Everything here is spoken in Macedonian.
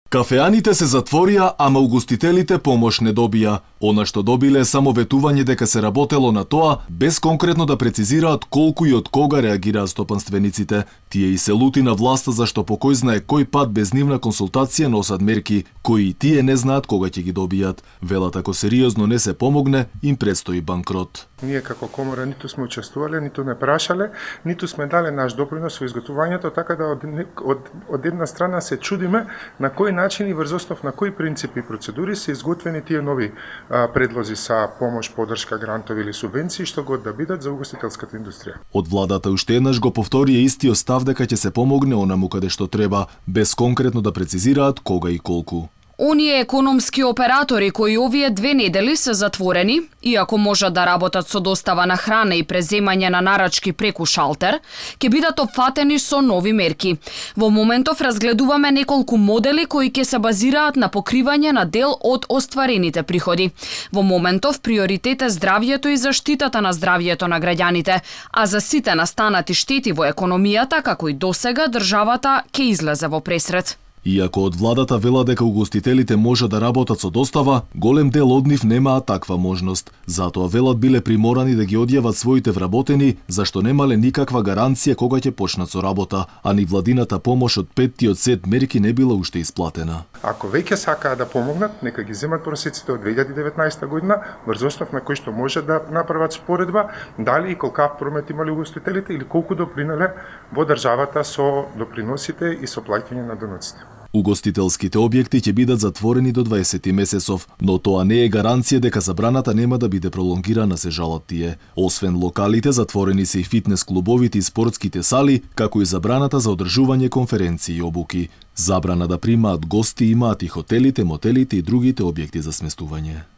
Кафеаните се затворија, ама угостителите помош не добија. Она што добиле е само ветување дека се работело на тоа, без конкретно да прецизираат колку и од кога реагираат стопанствениците. Тие и се лути на власта зашто по кој знае кој пат без нивна консултација носат мерки, кои и тие не знаат кога ќе ги добијат. Велат ако сериозно не се помогне, им предстои банкрот. Ние како комора ниту сме учествувале, ниту не прашале, ниту сме дале наш допринос во изготвувањето, така да од една страна се чудиме на кој начин и врз основ на кои принципи и процедури се изготвени тие нови предлози за помош, поддршка, грантови или субвенции што го да бидат за угостителската индустрија. Од владата уште еднаш го повторија истиот став дека ќе се помогне онаму каде што треба, без конкретно да прецизираат кога и колку. Оние економски оператори кои овие 2 недели се затворени, иако можат да работат со достава на храна и преземање на нарачки преку шалтер, ќе бидат опфатени со нови мерки. Во моментов разгледуваме неколку модели кои ќе се базираат на покривање на дел од остварените приходи. Во моментов приоритет е здравјето и заштитата на здравјето на граѓаните, а за сите настанати штети во економијата, како и досега, државата ќе излезе во пресрет. Иако од владата вела дека угостителите може да работат со достава, голем дел од нив немаат таква можност. Затоа велат биле приморани да ги одјават своите вработени, зашто немале никаква гаранција кога ќе почнат со работа, а ни владината помош од 5-тиот сет мерки не била уште исплатена. Ако веќе сакаат да помогнат, нека ги земат просеците од 2019 година, врз основ на кој што може да направат споредба, дали и колкав промет имале угостителите или колку допринеле во државата со доприносите и со плаќање на доноците. Угостителските објекти ќе бидат затворени до 20 месецов, но тоа не е гаранција дека забраната нема да биде пролонгирана, се жалат тие. Освен локалите, затворени се и фитнес клубовите и спортските сали, како и забраната за одржување конференции и обуки. Забрана да примаат гости имаат и хотелите, мотелите и другите објекти за сместување.